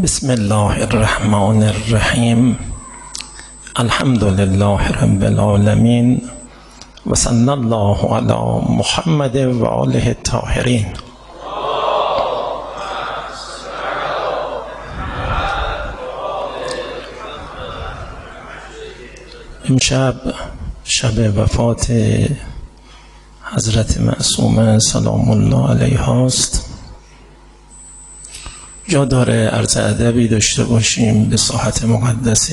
بسم الله الرحمن الرحیم. الحمد لله رب العالمین و صلی الله علی محمد و آله الطاهرین. امشب شب وفات حضرت معصومه سلام الله علیها است. جا داره عرض ادبی داشته باشیم به ساحت مقدس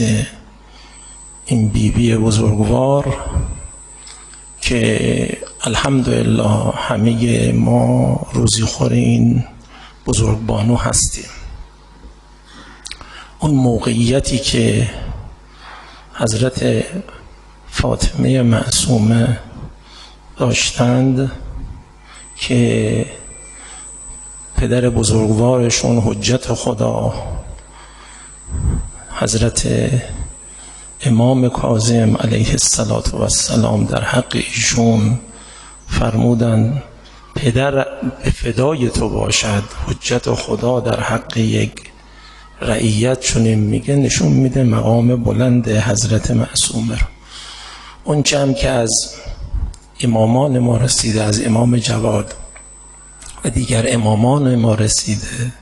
این بیبی بزرگوار که الحمدلله همه ما روزی خور این بزرگبانو هستیم. اون موقعیتی که حضرت فاطمه معصومه داشتند که پدر بزرگوارشون حجت خدا حضرت امام کاظم علیه السلام در حق ایشون فرمودند پدر به فدای تو باشد. حجت خدا در حق یک رعیت چنین میگه، نشون میده مقام بلند حضرت معصومه رو. اون چم که از امامان ما رسیده، از امام جواد و دیگر امامان ما رسیده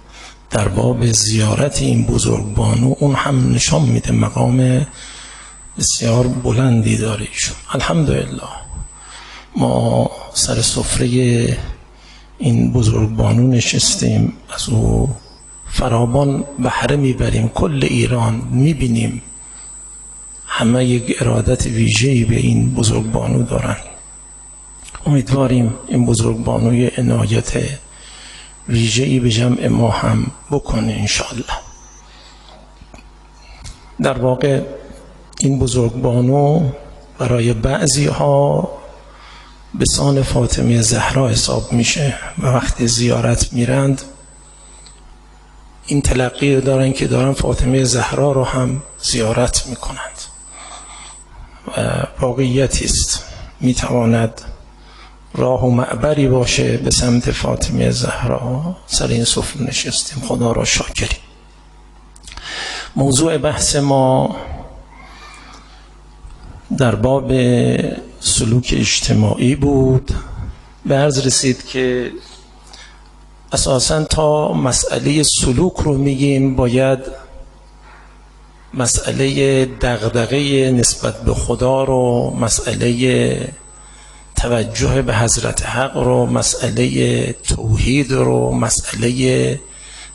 در باب زیارت این بزرگبانو، اون هم نشان میده مقام بسیار بلندی داره ایشون. الحمدلله ما سر سفره این بزرگبانو نشستیم، از او فراوان بهره میبریم. کل ایران میبینیم همه یک ارادت ویژه‌ای به این بزرگبانو دارن. امیدواریم این بزرگبانوی عنایت ویژه‌ای به جمع ما هم بکنه انشاءالله. در واقع این بزرگبانو برای بعضی ها به سان فاطمه زهرا حساب میشه و وقتی زیارت میرند این تلقی رو دارن که دارن فاطمه زهرا رو هم زیارت میکنند و واقعیتی است. میتواند راه و معبری باشه به سمت فاطمه زهرا. سر این سفره نشستیم، خدا را شاکریم. موضوع بحث ما در باب سلوک اجتماعی بود. به عرض رسید که اساساً تا مسئله سلوک رو میگیم باید مسئله دغدغه نسبت به خدا رو، مسئله توجه به حضرت حق رو، مسئله توحید رو، مسئله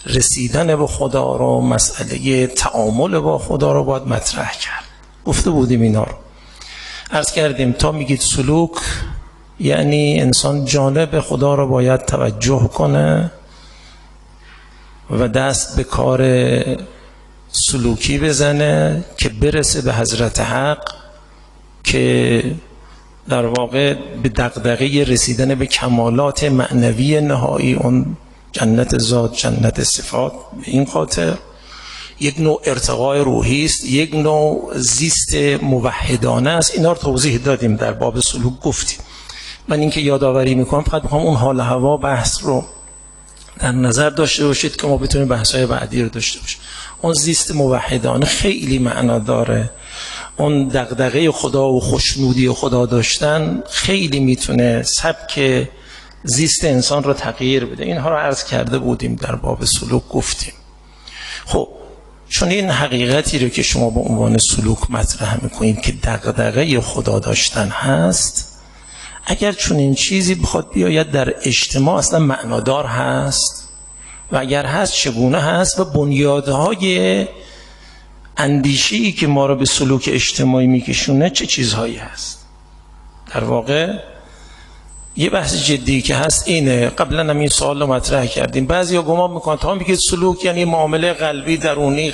رسیدن به خدا رو، مسئله تعامل با خدا رو باید مطرح کرد. گفته بودیم اینا رو. عرض کردیم تا میگید سلوک یعنی انسان جانب خدا رو باید توجه کنه و دست به کار سلوکی بزنه که برسه به حضرت حق، که در واقع به دغدغه رسیدن به کمالات معنوی نهایی، اون جنت ذات، جنت صفات. به این خاطر یک نوع ارتقای روحی است، یک نوع زیست موحدانه است. اینا رو توضیح دادیم در باب سلوک گفتیم. من اینکه یادآوری میکنم، فقط میخوام اون حال هوا بحث رو در نظر داشته باشید که ما بتونیم بحث‌های بعدی رو داشته باشیم. اون زیست موحدانه خیلی معنا داره. اون دغدغه خدا و خوشنودی خدا داشتن خیلی میتونه سبک زیست انسان رو تغییر بده. اینها رو عرض کرده بودیم در باب سلوک گفتیم. خب چون این حقیقتی رو که شما به عنوان سلوک مطرح میکنید که دغدغه خدا داشتن هست، اگر چون این چیزی بخواد بیاید در اجتماع اصلا معنادار هست و اگر هست چگونه هست و بنیادهای اندیشه‌ای که ما رو به سلوک اجتماعی میکشونه چه چیزهایی هست. در واقع یه بحث جدی که هست اینه. قبلا هم این سوال رو مطرح کردیم. بعضیا گمان میکنن تا میگه سلوک یعنی معامله قلبی درونی،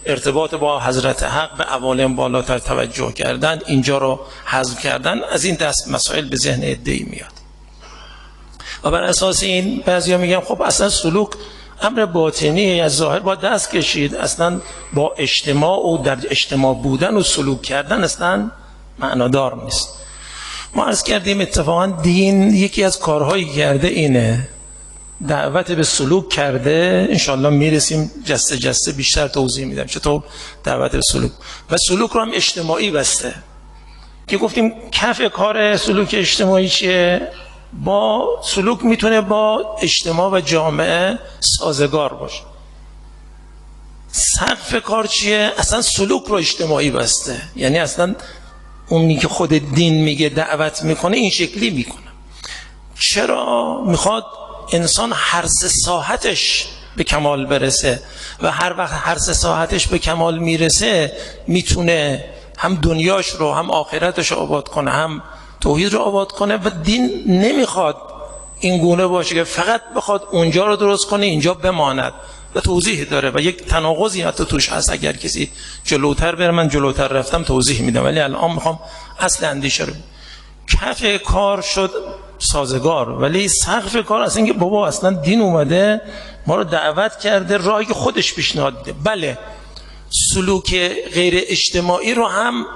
ارتباط با حضرت حق، به عوالم بالاتر توجه کردن، اینجا رو حذف کردن. از این دست مسائل به ذهن عده‌ای میاد و بر اساس این بعضیا میگن خب اصلا سلوک امر باطنی، از ظاهر با دست کشید، اصلا با اجتماع و در اجتماع بودن و سلوک کردن اصلا معنادار نیست. ما عرض کردیم اتفاقا دین یکی از کارهایی کرده اینه دعوت به سلوک کرده، انشالله میرسیم جسته جسته بیشتر توضیح میدم چطور دعوت به سلوک و سلوک رو هم اجتماعی بسته که گفتیم کف کار سلوک اجتماعی چیه؟ با سلوک میتونه با اجتماع و جامعه سازگار باشه. سقف کار چیه؟ اصلا سلوک رو اجتماعی بسته، یعنی اصلا اونی که خود دین میگه دعوت میکنه این شکلی میکنه. چرا؟ میخواد انسان هر سه ساحتش به کمال برسه و هر وقت هر سه ساحتش به کمال میرسه میتونه هم دنیاش رو هم آخرتش رو آباد کنه، هم توحید رو آباد کنه. و دین نمیخواد این گونه باشه که فقط بخواد اونجا رو درست کنه اینجا بماند و توضیح داره و یک تناقضی حتی توش هست. اگر کسی جلوتر بره، من جلوتر رفتم توضیح میدم، ولی الان میخوام اصل اندیشه رو. کف کار شد سازگار، ولی سقف کار اصلا اینکه بابا اصلا دین اومده ما رو دعوت کرده، راهی خودش پیشنهاد میده. بله سلوک غیر اجتماعی رو هم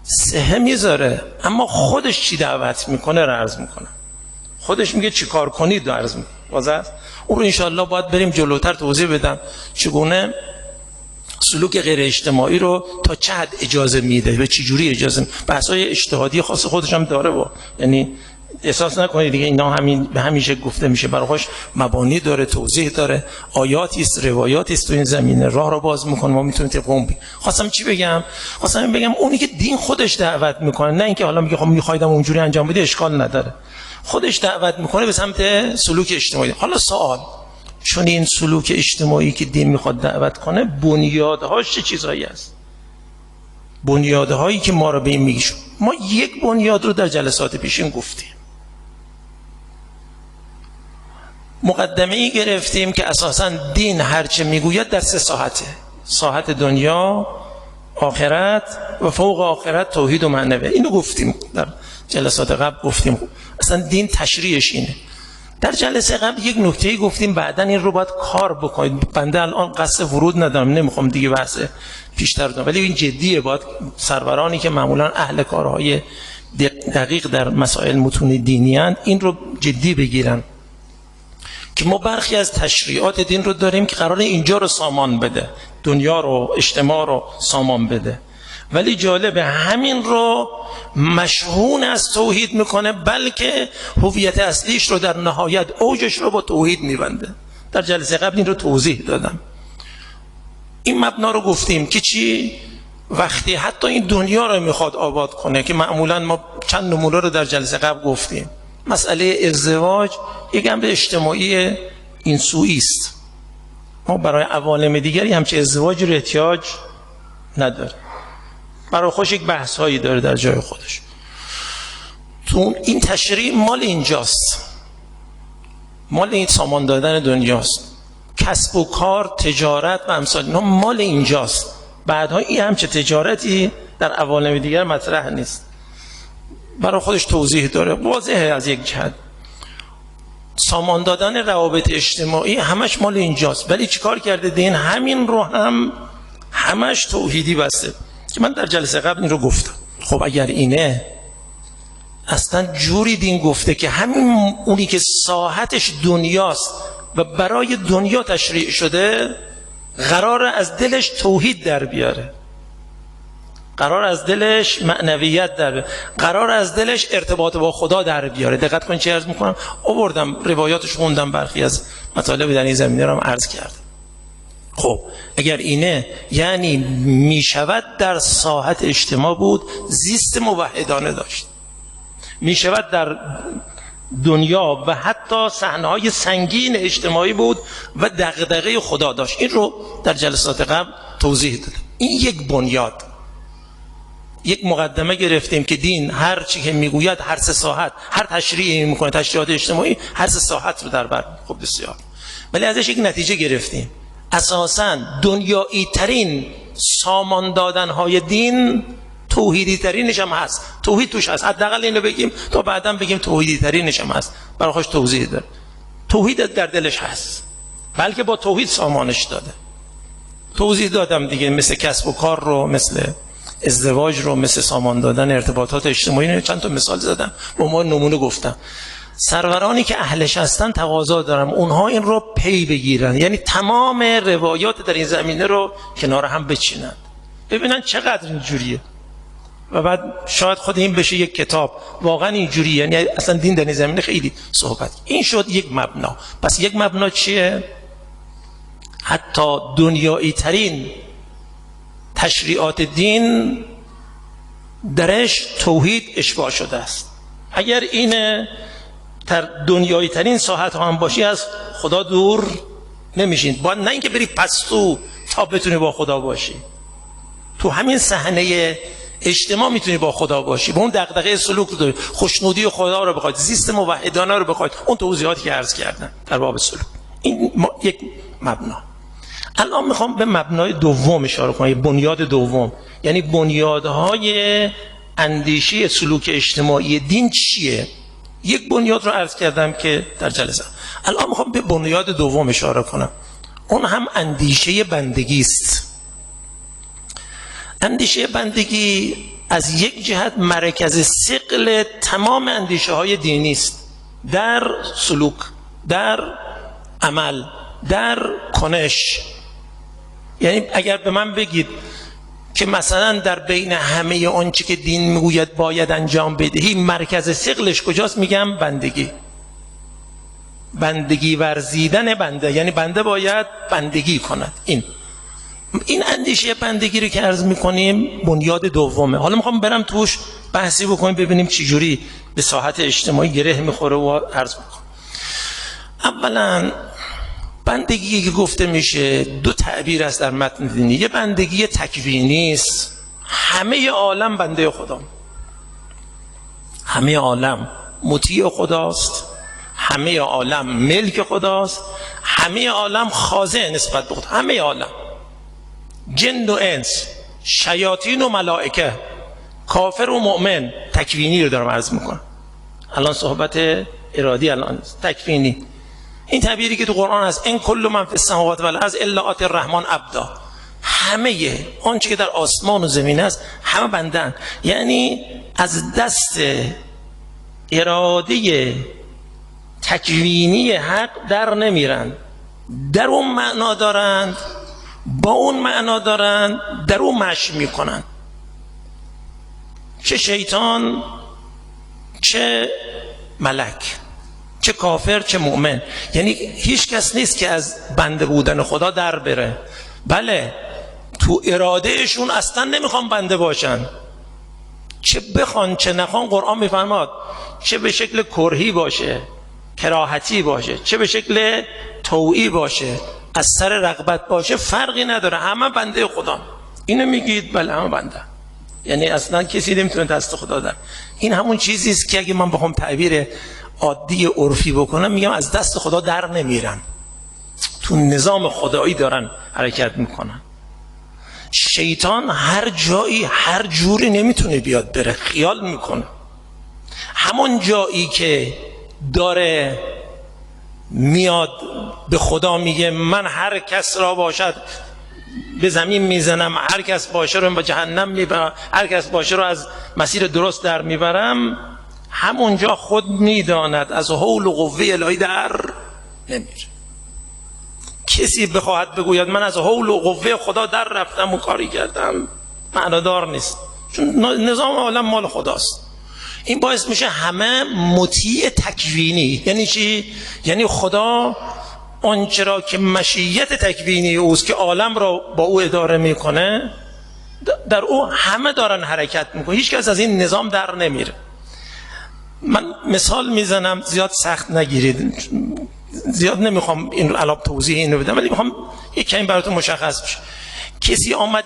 سهه میذاره، اما خودش چی دعوت میکنه رو عرض میکنه. خودش میگه چی کار کنید رو عرض میکنه. واضح است؟ اون رو انشاءالله باید بریم جلوتر توضیح بدم چگونه سلوک غیر اجتماعی رو تا چه حد اجازه میده و چه جوری اجازه میده. بحث‌های اجتهادی خاص خودش هم داره و یعنی احساس نکنید دیگه اینا همین به همیشه گفته میشه، برای خودش مبانی داره، توضیح داره، آیاتی است، روایاتی است تو این زمینه، راه رو باز میکنه. ما میتونیم طبق اون خواستم چی بگم؟ خواستم بگم اونی که دین خودش دعوت میکنه، نه اینکه حالا میگه خب میخوایدم اونجوری انجام بده، اشکال نداره، خودش دعوت میکنه به سمت سلوک اجتماعی. حالا سوال، چون این سلوک اجتماعی که دین میخواد دعوت کنه بنیادهاش چه چیزایی است؟ بنیادهایی که ما رو به این میگه. ما یک بنیاد رو در جلسات پیشین گفتیم، مقدمه ای گرفتیم که اساساً دین هرچه میگوید در سه ساحته: ساحت دنیا، آخرت و فوق آخرت توحید و معنوی. اینو گفتیم در جلسات قبل، گفتیم اصلا دین تشریحش اینه. در جلسه قبل یک نکته‌ای گفتیم بعداً این رو باید کار بکنید. بنده الان قصد ورود ندارم، نمیخوام دیگه بحث بیشتر کنم، ولی این جدیه. باید سرورانی که معمولاً اهل کارهای دقیق در مسائل متون دینی اند این رو جدی بگیرن که ما برخی از تشریعات دین رو داریم که قراره اینجا رو سامان بده، دنیا رو، اجتماع رو سامان بده، ولی جالبه همین رو مشحون از توحید میکنه، بلکه هویت اصلیش رو در نهایت اوجش رو با توحید میبنده. در جلسه قبل این رو توضیح دادم. این مبنا رو گفتیم که چی؟ وقتی حتی این دنیا رو میخواد آباد کنه، که معمولا ما چند نمونه رو در جلسه قبل گفتیم. مسئله ازدواج یک امر اجتماعی این سویی است. ما برای عوالم دیگری همچه ازدواجی رو احتیاج نداره، برای خودش یک بحث هایی داره در جای خودش. تو این تشریع مال اینجاست، مال این سامان دادن دنیاست. کسب و کار، تجارت و امثال اینا مال اینجاست. بعدها این همچه تجارتی در عوالم دیگر مطرح نیست، برای خودش توضیح داره، واضحه. از یک جهت سامان دادن روابط اجتماعی همش مال اینجاست، ولی چیکار کرده دین؟ همین رو هم همش توحیدی بسته که من در جلسه قبل این رو گفتم. خب اگر اینه، اصلا جوری دین گفته که همین اونی که ساحتش دنیاست و برای دنیا تشریع شده قرار از دلش توحید در بیاره، قرار از دلش معنویت در بیاره، قرار از دلش ارتباط با خدا در بیاره. دقت کنید چه عرض میکنم، آوردم روایاتش، خوندم، برخی از مطالب در این زمینه رو هم عرض کردم. خب اگر اینه، یعنی میشود در ساحت اجتماع بود، زیست موحدانه داشت، میشود در دنیا و حتی صحنه‌های سنگین اجتماعی بود و دغدغه خدا داشت. این رو در جلسات قبل توضیح دادم. این یک بنیاد، یک مقدمه گرفتیم که دین هر چی که میگوید هر سه ساحت، هر تشریعی میکنه، تشریعات اجتماعی هر سه ساحت رو در بر. خب بسیار، ولی ازش یک نتیجه گرفتیم. اساساً دنیایی ترین سامان دادن های دین توحیدی ترینش هم هست، توحید توش هست. حداقل اینو بگیم تا بعداً بگیم توحیدی ترینش هم هست. برای خودش توضیح داره. توحید در دلش هست، بلکه با توحید سامانش داده. توضیح دادم دیگه، مثل کسب و کار رو، مثل ازدواج رو، مثل سامان دادن ارتباطات اجتماعی رو چند تا مثال زدم، با ما نمونه گفتم. سرورانی که اهلش هستن تقاضا دارم اونها این رو پی بگیرن، یعنی تمام روایات در این زمینه رو کنار هم بچینن، ببینن چقدر اینجوریه و بعد شاید خود این بشه یک کتاب واقعا اینجوریه. یعنی اصلا دین در این زمینه خیلی صحبت. این شد یک مبنا. پس یک مبنا چیه؟ حتی دنیایی ترین تشریعات دین درش توحید اشباع شده است. اگر این در دنیایی ترین ساحت هم باشی از خدا دور نمیشین. باید نه اینکه بری پستو تا بتونی با خدا باشی، تو همین صحنه اجتماع میتونی با خدا باشی، با اون دغدغه سلوک رو داری، خوشنودی خدا رو بخواید، زیست موحدانه رو بخواید، اون توضیحاتی که عرض کردم در باب سلوک. این یک مبنا. الان میخوام به مبنای دوم اشاره کنم، بنیاد دوم، یعنی بنیادهای اندیشه سلوک اجتماعی دین چیه؟ یک بنیاد رو عرض کردم که در جلسه. الان میخوام به بنیاد دوم اشاره کنم، اون هم اندیشه بندگی است. اندیشه بندگی از یک جهت مرکز ثقل تمام اندیشه های دینی است، در سلوک، در عمل، در کنش. یعنی اگر به من بگید که مثلا در بین همه آنچه که دین میگوید باید انجام بدهی مرکز ثقلش کجاست؟ میگم بندگی. بندگی ورزیدن بنده، یعنی بنده باید بندگی کند. این اندیشه بندگی رو که عرض میکنیم بنیاد دومه. حالا میخوام برم توش بحثی بکنیم ببینیم چجوری به ساحت اجتماعی گره میخوره و عرض میکنم. اولا بندگی که گفته میشه دو تعبیر است در متن دینی. یه بندگی تکوینی است، همه عالم بنده خدا، همه عالم مطیع خداست، همه عالم ملک خداست، همه عالم خاضع نسبت به خدا، همه عالم، جن و انس، شیاطین و ملائکه، کافر و مؤمن. تکوینی رو دارم عرض میکنم، الان صحبت ارادی، الان تکوینی. این تعبیری که تو قرآن هست ان کل من فی السماوات والارض الا آتی الرحمن عبدا، همه آنچه که در آسمان و زمین است همه بندن، یعنی از دست اراده تکوینی حق در نمیرن، در اون معنا دارند، با اون معنا دارند، در اون مشی میکنن، چه شیطان چه ملک، چه کافر چه مؤمن. یعنی هیچ کس نیست که از بنده بودن خدا در بره. بله تو ارادهشون اصلا نمیخوان بنده باشن، چه بخوان چه نخوان. قرآن میفرماد چه به شکل کرهی باشه، کراهتی باشه، چه به شکل طوعی باشه، از سر رغبت باشه، فرقی نداره، همه بنده خدا. اینو میگید؟ بله همه بنده. یعنی اصلا کسی نمیتونه دست خدا در. این همون چیزی است که اگه من بخوام تعبیر عادی عرفی بکنم میگم از دست خدا در نمیرن، تو نظام خدایی دارن حرکت میکنن. شیطان هر جایی هر جوری نمیتونه بیاد بره، خیال میکنه. همون جایی که داره میاد به خدا میگه من هر کس را باشد به زمین میزنم، هر کس باشه رو به جهنم میبرم، هر کس باشه رو از مسیر درست در میبرم، همونجا خود میداند از حول و قوه الهی در نمیره. کسی بخواهد بگوید من از حول و قوه خدا در رفتم و کاری کردم، معنادار نیست، چون نظام عالم مال خداست. این باعث میشه همه مطیع تکوینی. یعنی چی؟ یعنی خدا آنچه را که مشیت تکوینی اوست که عالم را با او اداره میکنه، در او همه دارن حرکت میکنه، هیچ کس از این نظام در نمیره. من مثال میزنم، زیاد سخت نگیرید، زیاد نمیخوام این الان توضیح اینو بدم، ولی میخوام یک کمی براتون مشخص بشه. کسی آمد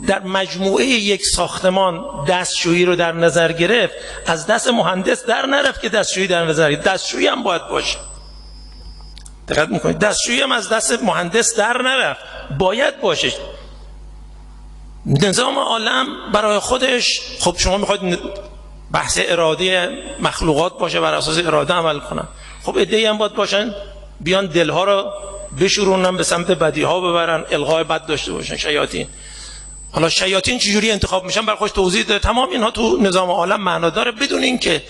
در مجموعه یک ساختمان دستشویی رو در نظر گرفت، از دست مهندس در نرفت که دستشویی در نظر گرفت، دستشویی هم باید باشه. دقت میکنید؟ دستشویی هم از دست مهندس در نرفت، باید باشه. نظام عالم برای خودش، خب شما میخواید بحث اراده مخلوقات باشه، بر اساس اراده عمل کنن، خب عده‌ای هم باید باشن بیان دلها رو بشورونن به سمت بدیها ببرن، الغای بد داشته باشن، شیاطین. حالا شیاطین چجوری انتخاب میشن؟ برای خودش توضیح داده. تمام اینها تو نظام عالم معنا داره، بدون اینکه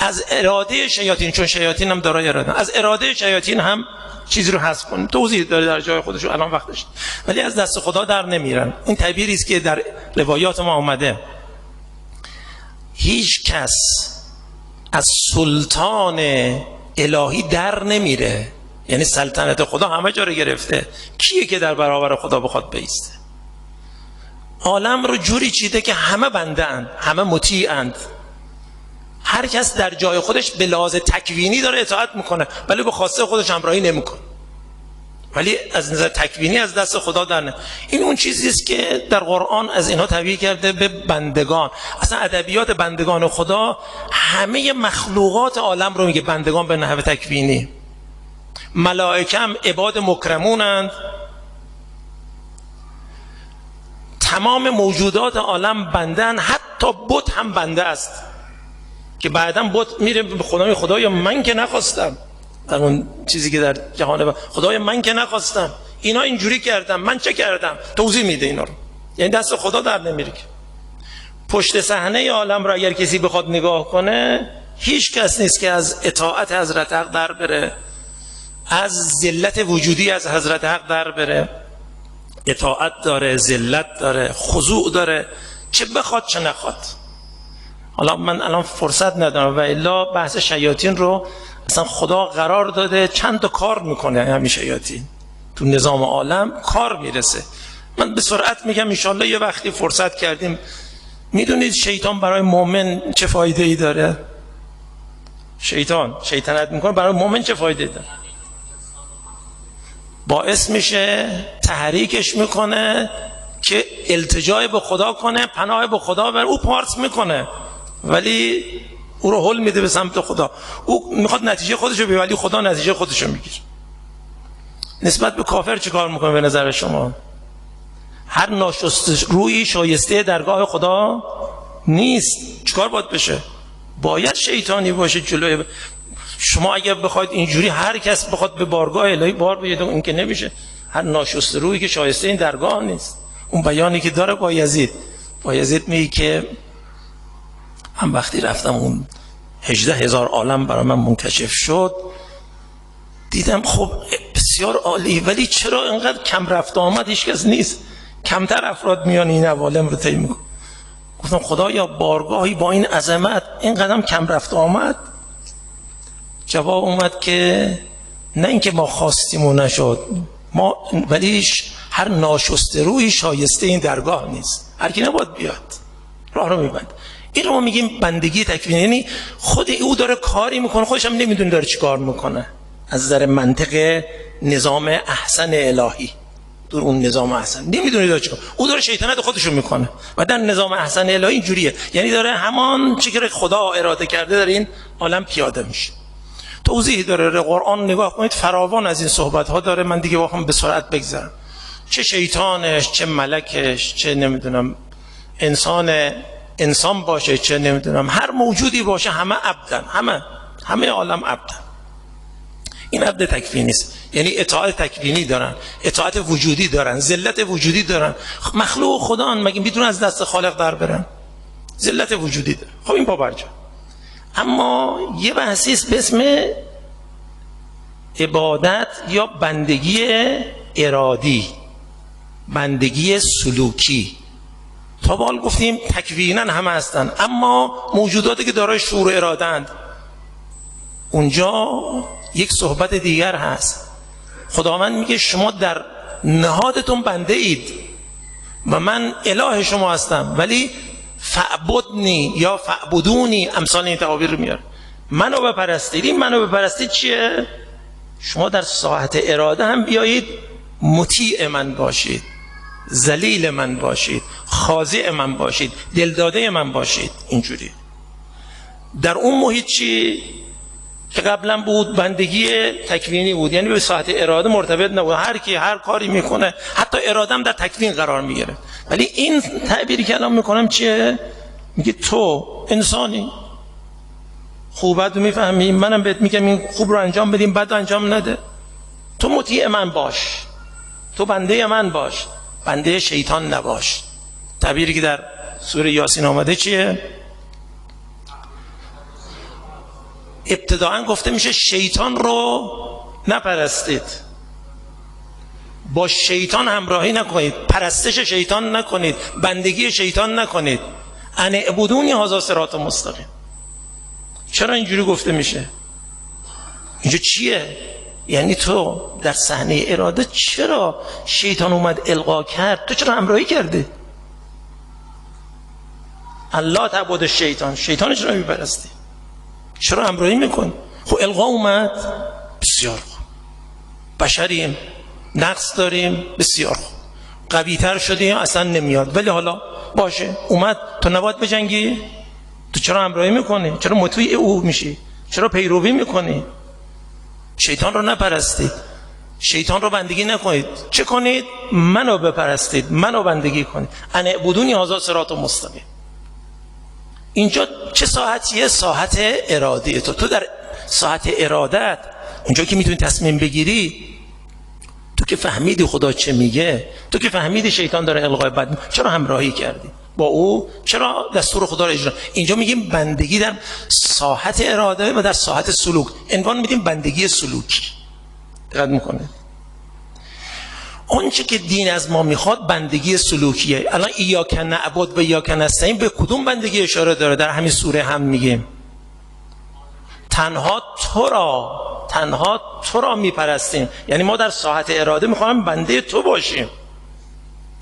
از اراده شیاطین، چون شیاطین هم دارای اراده، از اراده شیاطین هم چیزی رو حذف کنیم. توضیح داره در جای خودش، الان وقتش، ولی از دست خدا در نمیرن. این تعبیری است که در روایات ما آمده. هیچ کس از سلطان الهی در نمیره، یعنی سلطنت خدا همه جا رو گرفته. کیه که در برابر خدا بخواد بایسته؟ عالم رو جوری چیده که همه بنده اند، همه مطیع اند. هر کس در جای خودش به لحاظ تکوینی داره اطاعت میکنه، ولی به خواسته خودش همراهی نمیکنه، ولی از نظر تکوینی از دست خدا در نه. این اون چیزی است که در قرآن از اینها تعبیر کرده به بندگان. اصلا ادبیات بندگان خدا همه مخلوقات عالم رو میگه بندگان به نحو تکوینی. ملائکه هم عباد مکرمونند. تمام موجودات عالم بندن، حتی بت هم بنده است که بعداً بت میره به خدای خدایا من که نخواستم، در اون چیزی که در جهان خدای من که نخواستم، اینا اینجوری کردم، من چه کردم؟ توضیح میده اینا رو. یعنی دست خدا در نمیره. که پشت صحنه عالم را اگر کسی بخواد نگاه کنه، هیچ کس نیست که از اطاعت حضرت حق در بره، از ذلت وجودی از حضرت حق در بره. اطاعت داره، ذلت داره، خضوع داره، چه بخواد چه نخواد. حالا من الان فرصت ندارم و الا بحث شیاطین رو اصلا خدا قرار داده چند تا کار میکنه. همین شیاطین تو نظام عالم کار میرسه. من به سرعت میگم، انشالله یه وقتی فرصت کردیم. میدونید شیطان برای مؤمن چه فایده ای داره؟ شیطنت میکنه، برای مؤمن چه فایده ای داره؟ باعث میشه، تحریکش میکنه که التجای به خدا کنه، پناه به خدا بره. او پارس میکنه ولی او رو هل میده به سمت خدا. او میخواد نتیجه خودشو بگیره ولی خدا نتیجه خودشو میگیره. نسبت به کافر چه کار میکنه به نظر شما؟ هر ناشسته روی شایسته درگاه خدا نیست. چیکار باید بشه؟ باید شیطانی باشه جلوی شما. اگر بخواید اینجوری هر کس بخواد به بارگاه الهی بار بیاد، این که نمیشه. هر ناشسته روی که شایسته این درگاه نیست. اون بیانی که داره بایزید میگه که هم وقتی رفتم اون 18,000 عالم برای من منکشف شد، دیدم خب بسیار عالی، ولی چرا اینقدر کم رفت آمد؟ هیچ کس نیست، کمتر افراد میان این عوالم رو طی میکنن. گفتم خدایا بارگاهی با این عظمت این قدم کم رفت آمد؟ جواب اومد که نه اینکه ما خواستیم و نشد، ما ولی هر ناشسته روی شایسته این درگاه نیست. هر کی نباید بیاد، راه رو میبند. این رو ما میگیم بندگی تکوینی. یعنی خود او داره کاری میکنه، خودش هم نمیدونه داره چی کار میکنه. از نظر منطق نظام احسن الهی، دور اون نظام احسن نمیدونه داره چی کار. او داره شیطنت خودشو میکنه و در نظام احسن الهی اینجوریه. یعنی داره همان چیزی که خدا اراده کرده در این عالم پیاده میشه. توضیح داره قرآن، نگاه کنید فراوان از این صحبت ها داره. من دیگه واقعا به سرعت بگذرم. چه شیطانش، چه ملکش، چه نمیدونم انسان باشه، چه نمیدونم هر موجودی باشه، همه عبدن، همه عالم عبدن. این عبد تکوینی است. یعنی اطاعت تکوینی دارن، اطاعت وجودی دارن، ذلت وجودی دارن. مخلوق خدا مگه میتونن از دست خالق در برن؟ ذلت وجودی دارن. خب این پابرجا. اما یه بحثی است به اسم عبادت یا بندگی ارادی، بندگی سلوکی. تا به حال گفتیم تکویناً همه هستن، اما موجوداتی که دارای شعور و اراده اند، اونجا یک صحبت دیگر هست. خداوند میگه شما در نهادتون بنده اید و من اله شما هستم، ولی فعبدنی یا فعبدونی، امثال این تعابیر رو میاره. منو بپرستید. این منو بپرستید چیه؟ شما در ساحت اراده هم بیایید مطیع من باشید، ذلیل من باشید، خاضع من باشید، دلداده من باشید. اینجوری در اون محیط چی که قبلا بود بندگی تکوینی بود، یعنی به ساحت اراده مرتبط نبود. هر کی هر کاری میکنه، حتی اراده هم در تکوین قرار میگیره. ولی این تعبیری که الان میکنم چیه؟ میگه تو انسانی، خوبت رو میفهمی، منم بهت میگم این خوب رو انجام بدیم، بد رو انجام نده. تو مطیع من باش، تو بنده من باش، بنده شیطان نباش. تعبیری که در سوره یاسین آمده چیه؟ ابتداعا گفته میشه شیطان رو نپرستید، با شیطان همراهی نکنید، پرستش شیطان نکنید، بندگی شیطان نکنید. ان اعبدونی هذا صراط مستقیم. چرا اینجوری گفته میشه؟ اینجا چیه؟ یعنی تو در صحنه اراده چرا شیطان اومد القا کرد؟ تو چرا همراهی کردی؟ الله تعبد شیطان، شیطان چرا میپرستی؟ چرا همراهی میکن؟ خب القا اومد، بسیار خوب. بشریم، نقص داریم، بسیار خوب. قوی تر شدیم، اصلا نمیاد، ولی حالا باشه اومد، تو نباید بجنگی؟ تو چرا همراهی میکنی؟ چرا مطیع او میشی؟ چرا پیروی میکنی؟ شیطان رو نپرستید، شیطان رو بندگی نکنید. چه کنید؟ منو بپرستید، منو بندگی کنید. ان اعبدونی هذا صراط مستقیم. اینجا چه ساحتیه؟ ساحت ارادی. تو در ساحت ارادت، اونجا که میتونی تصمیم بگیری، تو که فهمیدی خدا چه میگه، تو که فهمیدی شیطان داره القای بد، چرا همراهی کردی با او؟ چرا دستور خدا رو اجرا؟ اینجا میگیم بندگی در ساحت اراده و در ساحت سلوک، عنوان میدیم بندگی سلوکی. دقت میکنه اونچه که دین از ما میخواد بندگی سلوکیه. الان ایاک نعبد و ایاک نستعین به کدوم بندگی اشاره داره؟ در همین سوره هم میگیم تنها تو را میپرستیم. یعنی ما در ساحت اراده میخوایم بنده تو باشیم،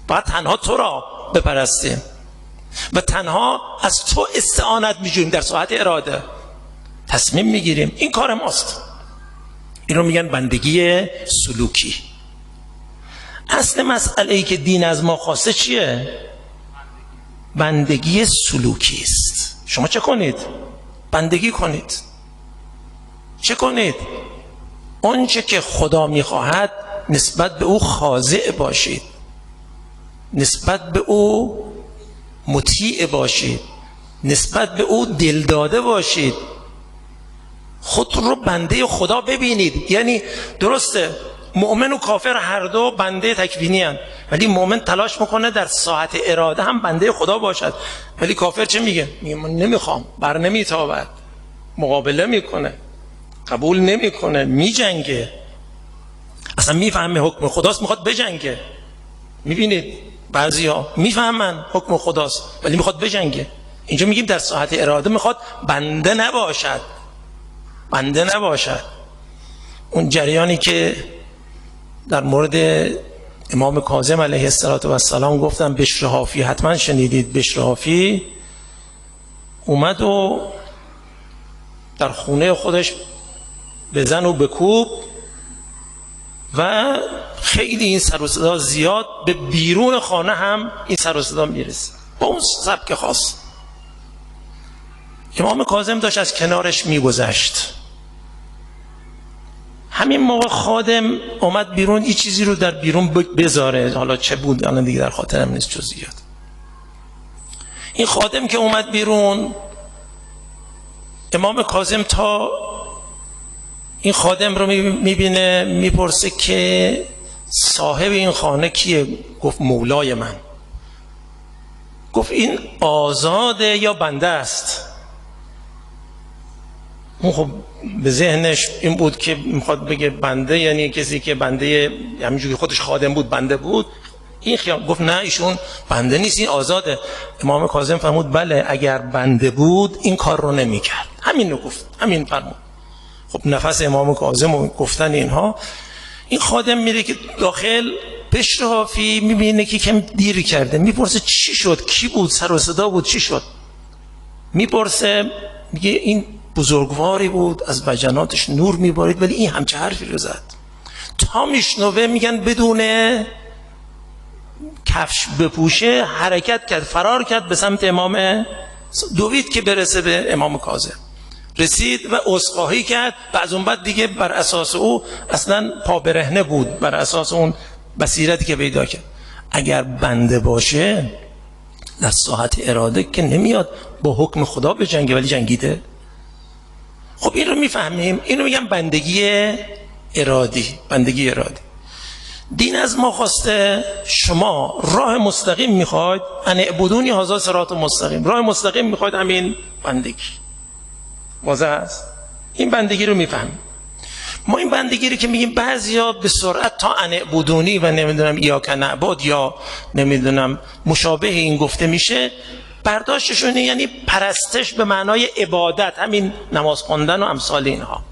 باید تنها تو را بپرستیم و تنها از تو استعانت میجویم. در ساحت اراده تصمیم میگیریم، این کار ماست. این رو میگن بندگی سلوکی. اصل مسئله ای که دین از ما خواسته چیه؟ بندگی سلوکی است. شما چه کنید؟ بندگی کنید. چه کنید؟ آنچه که خدا میخواهد نسبت به او خاضع باشید، نسبت به او مطیع باشید، نسبت به او دلداده باشید، خود رو بنده خدا ببینید. یعنی درسته مؤمن و کافر هر دو بنده تکوینی هستند، ولی مؤمن تلاش میکنه در ساعت اراده هم بنده خدا باشد. ولی کافر چه میگه؟ میگه من نمیخوام، بر نمیتابد، مقابله میکنه، قبول نمیکنه، میجنگه، اصلا میفهمه حکم خداست، میخواد بجنگه. میبینید بعضیا میفهمن حکم خداست ولی میخواد بجنگه. اینجا میگیم در ساعت اراده میخواد بنده نباشد، بنده نباشد. اون جریانی که در مورد امام کاظم علیه السلام گفتم، بشر حافی حتما شنیدید. بشر حافی اومد و در خونه خودش بزن و بکوب و خیلی این سر و صدا زیاد، به بیرون خانه هم این سر و صدا میرسه با اون سبک خاص. امام کاظم داشت از کنارش میگذشت. همین موقع خادم اومد بیرون، این چیزی رو در بیرون بذاره، حالا چه بود الان دیگه در خاطرم نیست جزئیات. این خادم که اومد بیرون، امام کاظم تا این خادم رو میبینه، میپرسه که صاحب این خانه کیه؟ گفت مولای من. گفت این آزاده یا بنده است؟ اون خب به ذهنش این بود که میخواد بگه بنده، یعنی کسی که بنده همینجوری خودش خادم بود بنده بود. این خیال گفت نه ایشون بنده نیست، این آزاده. امام کاظم فرمود بله اگر بنده بود این کار رو نمیکرد. همین رو گفت، همین فرمود. خب نفس امام کاظم و گفتن اینها، این خادم میره که داخل، بشر حافی میبینه که کم دیر کرده، میپرسه چی شد؟ کی بود؟ سر و صدا بود، چی شد؟ میپرسه، میگه این بزرگواری بود، از وجناتش نور میبارید، ولی این همچه حرفی رو زد. تا میشنوه میگن بدون کفش بپوشه حرکت کرد، فرار کرد به سمت امام، دوید که برسه به امام کاظم. رسید و عذرخواهی کرد و از اون بعد دیگه بر اساس او اصلا پا برهنه بود، بر اساس اون بصیرتی که پیدا کرد. اگر بنده باشه در ساحت اراده که نمیاد با حکم خدا به جنگه، ولی جنگیده. خب این رو میفهمیم، این رو میگم بندگی ارادی، بندگی ارادی. دین از ما خواسته شما راه مستقیم میخواید، ان اعبدونی هذا صراط مستقیم، راه مستقیم میخواید، همین بندگی واضح است. این بندگی رو میفهمیم. ما این بندگی رو که میگیم بعضیا به سرعت تا ان اعبدونی و نمیدونم ایاک نعبد یا نمیدونم مشابه این گفته میشه، برداشتشونه یعنی پرستش به معنای عبادت، همین نماز خواندن و امثال اینها.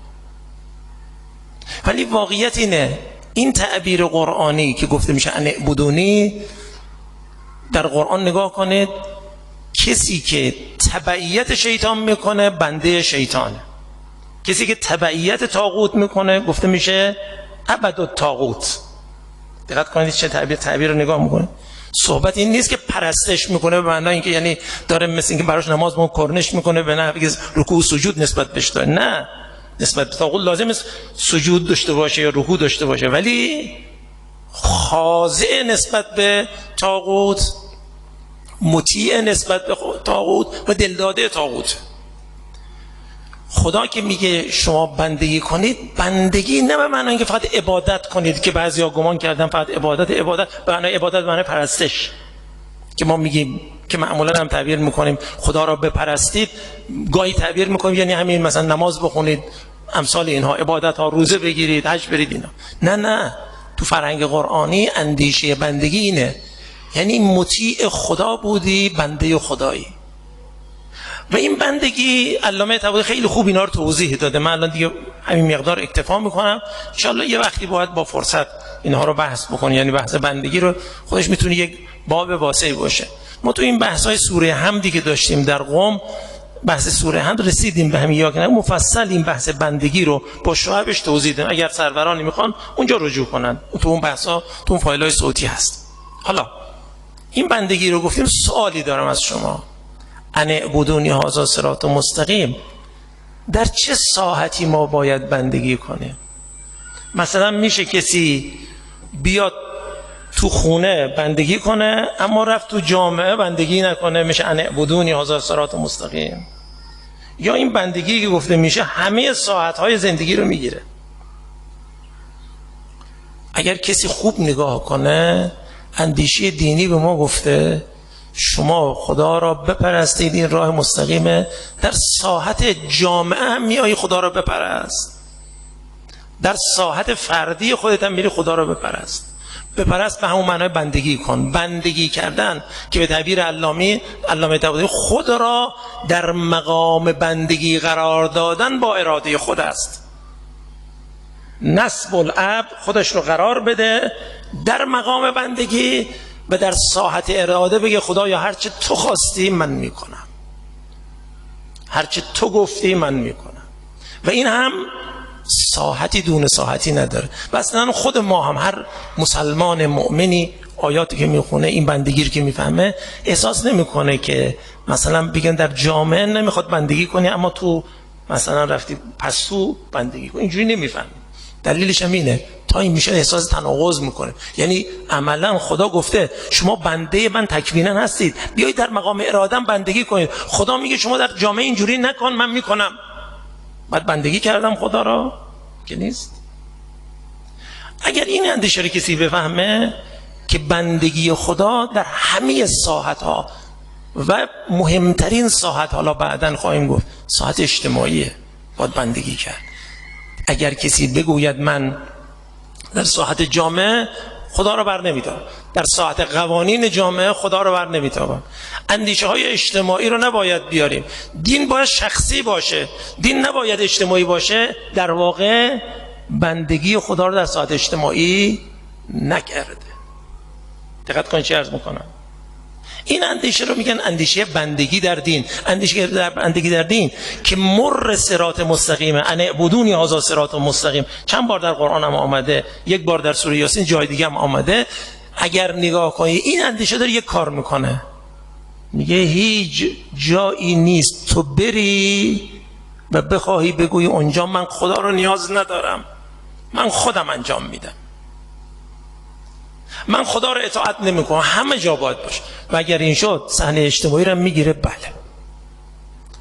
ولی واقعیت اینه این تعبیر قرآنی که گفته میشه ان اعبدونی، در قرآن نگاه کنید، کسی که تبعیت شیطان میکنه بنده شیطانه، کسی که تبعیت طاغوت میکنه گفته میشه عبد الطاغوت. دقت کنید چه تعبیر رو نگاه میکنه. صحبت این نیست که پرستش میکنه به معنای اینکه یعنی داره مثل اینکه براش نماز کرنش میکنه به نحوی که رکوع و سجود نسبت بهش داره. نه، نسبت به طاغوت لازم است سجود داشته باشه یا رکوع داشته باشه، ولی خاضع نسبت به طاغوت، مطیع نسبت به طاغوت و دلداده طاغوت. خدا که میگه شما بندگی کنید، بندگی نه به معنی اینکه فقط عبادت کنید که بعضیا گمان کردن فقط عبادت به معنی عبادت به معنی پرستش که ما میگیم که معمولا هم تعبیر میکنیم خدا را بپرستید، گاهی تعبیر میکنیم یعنی همین مثلا نماز بخونید، امثال اینها، عبادت ها، روزه بگیرید، حج برید، اینا. نه، تو فرهنگ قرآنی اندیشه بندگی اینه، یعنی مطیع خدا بودی، بنده خدایی. و این بندگی علامه طباطبایی خیلی خوب اینا رو توضیح داده. من الان دیگه همین مقدار اکتفا میکنم، ان شاء الله یه وقتی باید با فرصت اینها رو بحث بکنیم، یعنی بحث بندگی رو خودش میتونه یک باب واسعی باشه. ما تو این بحث‌های سوره حمدی که داشتیم در قم، بحث سوره حمد رسیدیم به همین، یا که مفصل این بحث بندگی رو با شعبش توضیح دادیم. اگر سرورانی میخوان اونجا رجوع کنن، تو اون بحث‌ها تو اون فایل‌های صوتی هست. حالا این بندگی رو گفتیم، سوالی دارم از شما. ان اعبدونی هذا صراط مستقیم، در چه ساحتی ما باید بندگی کنیم؟ مثلا میشه کسی بیاد تو خونه بندگی کنه اما رفت تو جامعه بندگی نکنه، میشه ان اعبدونی هذا صراط مستقیم؟ یا این بندگی که گفته میشه همه ساحت‌های زندگی رو میگیره؟ اگر کسی خوب نگاه کنه، اندیشه دینی به ما گفته شما خدا را بپرستید، این راه مستقیمه. در ساحت جامعه هم میایی خدا را بپرست، در ساحت فردی خودت هم میری خدا را بپرست. بپرست به همون معنای بندگی کن. بندگی کردن که به تعبیر علامه طباطبایی خود را در مقام بندگی قرار دادن با اراده خود است. نصب العبد، خودش رو قرار بده در مقام بندگی و در ساحت اراده بگه خدایا هرچه تو خواستی من میکنم، هرچه تو گفتی من میکنم. و این هم ساحتی دون ساحتی نداره. و اصلا خود ما هم، هر مسلمان مؤمنی آیاتی که میخونه، این بندگی رو که میفهمه، احساس نمیکنه که مثلا بگن در جامعه نمیخواد بندگی کنی اما تو مثلا رفتی پس تو بندگی کنی. اینجوری نمیفهمی. دلیلش هم اینه، تا این میشه احساس تناقض میکنه. یعنی عملا خدا گفته شما بنده من تکوینا هستید، بیایید در مقام ارادم بندگی کنید. خدا میگه شما در جامعه اینجوری نکن، من میکنم. بعد بندگی کردم خدا را که نیست. اگر این اندیشه رو کسی بفهمه که بندگی خدا در همه ساحت ها و مهمترین ساحت، حالا بعداً خواهیم گفت، ساحت اجتماعیه، باید بندگی کرد. اگر کسی بگوید من در ساحت جامعه خدا رو بر نمیتابم، در ساحت قوانین جامعه خدا رو بر نمیتابم، اندیشه های اجتماعی رو نباید بیاریم، دین باید شخصی باشه، دین نباید اجتماعی باشه، در واقع بندگی خدا رو در ساحت اجتماعی نکرده. دقت کنید چی عرض میکنم. این اندیشه رو میگن اندیشه بندگی در دین. اندیشه در بندگی در دین که مر صراط مستقیمه، ان اعبدونی هذا صراط مستقیم، چند بار در قرآن هم آمده، یک بار در سوره یاسین، جای دیگه هم آمده. اگر نگاه کنی این اندیشه داره یک کار میکنه، میگه هیچ جایی نیست تو بری و بخواهی بگوی اونجا من خدا رو نیاز ندارم، من خودم انجام میدم، من خدا رو اطاعت نمیکنم، همه جا باید باشه. و اگر این شد صحنه اجتماعی رو میگیره،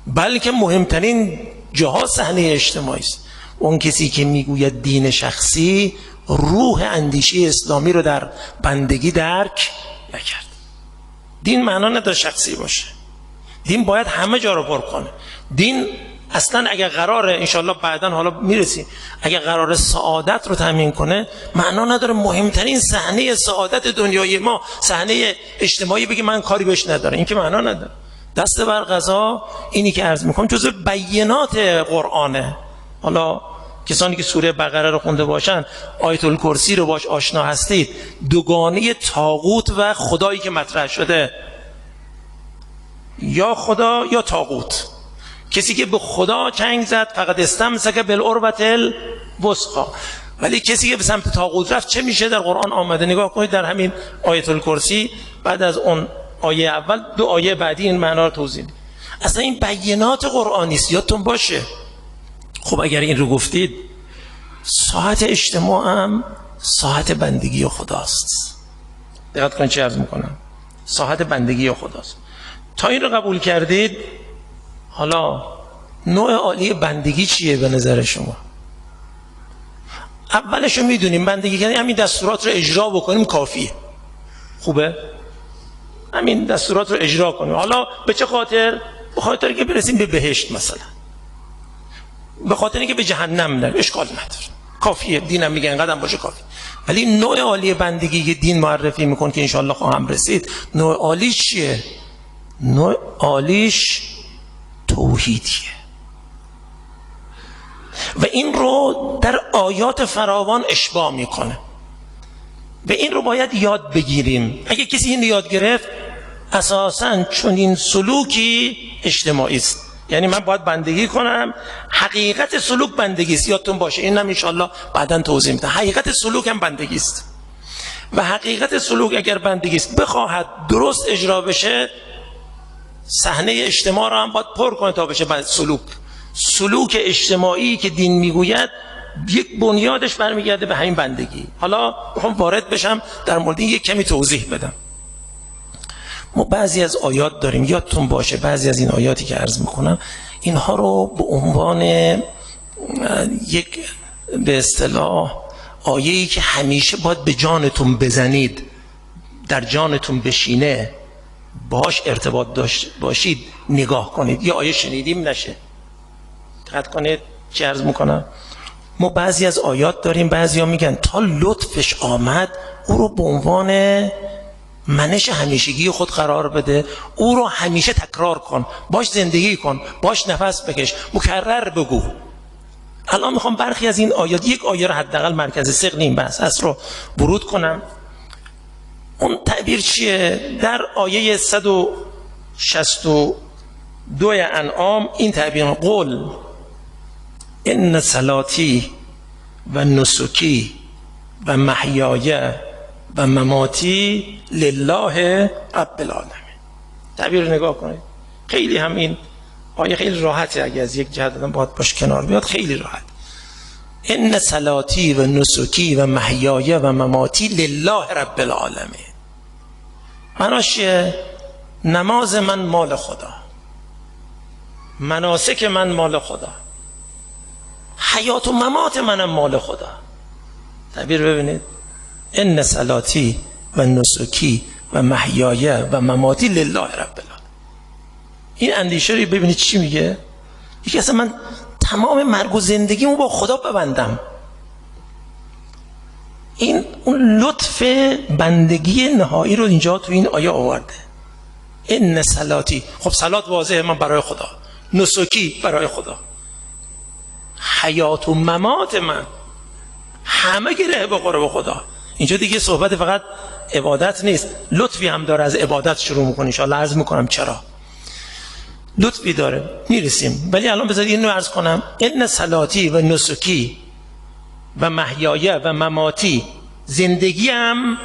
بلکه مهمترین جاها صحنه اجتماعی است. اون کسی که میگوید دین شخصی، روح اندیشه اسلامی رو در بندگی درک نکرد. دین معنا نداره شخصی باشه، دین باید همه جا رو پر کنه. دین اصلا اگر قراره انشالله بعداً حالا میرسیم، اگر قراره سعادت رو تامین کنه، معنا نداره مهمترین صحنه سعادت دنیای ما صحنه اجتماعی بگه من کاری بهش نداره. این که معنا نداره. دست بر قضا اینی که عرض میکنم جزء بینات قرآنه. حالا کسانی که سوره بقره رو خونده باشن، آیت الکرسی رو باش آشنا هستید، دوگانه طاغوت و خدایی که مطرح شده، یا خدا یا طاغوت. کسی که به خدا چنگ زد فقط استمسک بالعروة الوثقی، ولی کسی که به سمت طاغوت رفت چه میشه؟ در قرآن آمده. نگاه کنید در همین آیت الکرسی بعد از اون آیه اول 2 آیه بعدی این معنا رو توضیح میده. اصلا این بینات قرآنی است، یادتون باشه. خب اگر این رو گفتید، ساعت اجتماع هم ساعت بندگی خداست. دقت کنید چه عرض میکنم، ساعت بندگی خداست. تا این رو قبول کردید، حالا نوع عالی بندگی چیه به نظر شما؟ اولش رو میدونیم، بندگی کردن همین دستورات رو اجرا بکنیم کافیه. خوبه؟ همین دستورات رو اجرا کنیم. حالا به چه خاطر؟ به خاطر که برسیم به بهشت مثلا، به خاطر اینکه به جهنم نریم، اشکال نداره، کافیه. دینم میگه اینقدر باشه کافی. ولی نوع عالی بندگی که دین معرفی میکنه که انشالله خواهم رسید، نوع عالیش چیه؟ نوع عالیش توحیدیه و این رو در آیات فراوان اشباع میکنه و این رو باید یاد بگیریم. اگه کسی این یاد گرفت، اساساً چون این سلوکی اجتماعی است. یعنی من باید بندگی کنم، حقیقت سلوک بندگی است. یادتون باشه اینم ان شاءالله بعداً توضیح میدم. حقیقت سلوک هم بندگی است و حقیقت سلوک اگر بندگی است بخواهد درست اجرا بشه، صحنه اجتماع را هم باید پر کنه تا بشه سلوک اجتماعی که دین میگوید یک بنیادش برمیگرده به همین بندگی. حالا میخوام وارد بشم در مورد این یک کمی توضیح بدم. ما بعضی از آیات داریم، یادتون باشه بعضی از این آیاتی که عرض میکنم اینها رو به عنوان یک به اصطلاح آیه‌ای که همیشه باید به جانتون بزنید، در جانتون بشینه، باهاش ارتباط داشت باشید نگاه کنید. یه آیه شنیدیم نشه. دقت کنید چه عرض میکنم. ما بعضی از آیات داریم، بعضی ها میگن تا لطفش آمد او رو به عنوان منش همیشگی خود قرار بده، او رو همیشه تکرار کن، باش زندگی کن، باش نفس بکش، مکرر بگو. الان میخوام برخی از این آیات، یک آیه رو حداقل مرکز ثقل این بحث هست رو ورود کنم. اون تعبیر چیه؟ در آیه 162 انعام این تعبیر: قل ان صلاتی و نسکی و محیای و مماتی لله رب العالمین. تعبیر رو نگاه کنید. خیلی همین آیه خیلی راحته، اگه از یک جهت آدم باید باش کنار بیاد خیلی راحت. ان صلاتی و نسکی و محیای و مماتی لله رب العالمین. معناش نماز من مال خدا، مناسک من مال خدا، حیات و ممات منم مال خدا. تعبیر ببینید: ان صلاتی و نسکی و محیای و مماتی لله رب العالمین. این اندیشه رو ببینید چی میگه. یکی اصلا من تمام مرگ و زندگیمو با خدا ببندم. این اون لطف بندگی نهایی رو اینجا تو این آیه آورده. ان صلاتی، خب صلات واضحه من برای خدا، نسکی برای خدا، حیات و ممات من همه گره به قرب خدا. اینجا دیگه صحبت فقط عبادت نیست، لطفی هم داره. از عبادت شروع میکنه ان شاء الله. عرض میکنم چرا لطفی داره، میرسیم. ولی الان بذارید اینو عرض کنم: ان صلاتی و نسکی و محیای و مماتی، زندگیم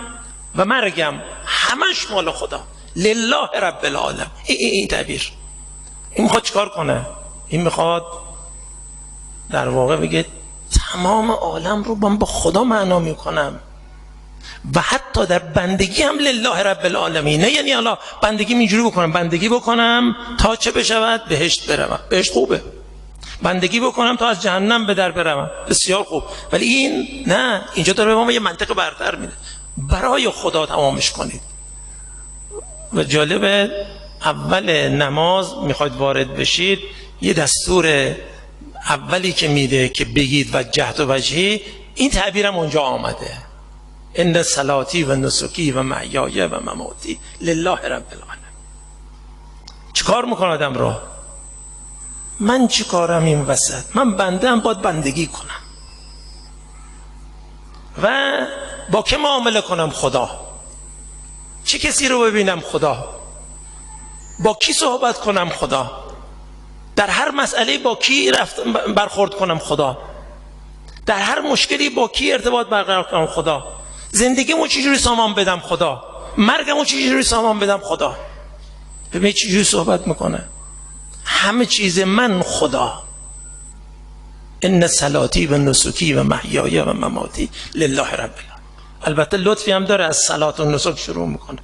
و مرگم همش مال خدا، لله رب العالمین. این تعبیر این میخواد چیکار کنه؟ این میخواد در واقع بگه تمام عالم رو من با خدا معنا میکنم و حتی در بندگی هم لله رب العالمین. نه یعنی حالا بندگی اینجوری بکنم، بندگی بکنم تا چه بشود؟ بهشت بروم، بهشت خوبه. بندگی بکنم تا از جهنم به در بروم، بسیار خوب. ولی این نه، اینجا داره به ما یه منطق برتر میده: برای خدا تمامش کنید. و جالبه اول نماز میخواید وارد بشید، یه دستور اولی که میده که بگید وجهت و وجهی، این تعبیرم اونجا آمده، ان صلاتی و نسکی و محیای و مماتی لله رب العالمین. چیکار میکنه آدم رو؟ من چیکارم این وسط؟ من بنده هم باید بندگی کنم و با که معامله کنم؟ خدا. چه کسی رو ببینم؟ خدا. با کی صحبت کنم؟ خدا. در هر مسئله با کی برخورد کنم؟ خدا. در هر مشکلی با کی ارتباط برقرار کنم؟ خدا. زندگیمو چجوری سامان بدم؟ خدا. مرگمو چجوری سامان بدم؟ خدا. ببین چجوری صحبت میکنه، همه چیز من خدا. ان صلاتی و نسکی و محیای و مماتی لله رب العالمین. البته لطفی هم داره، از صلات و نسک شروع میکنه.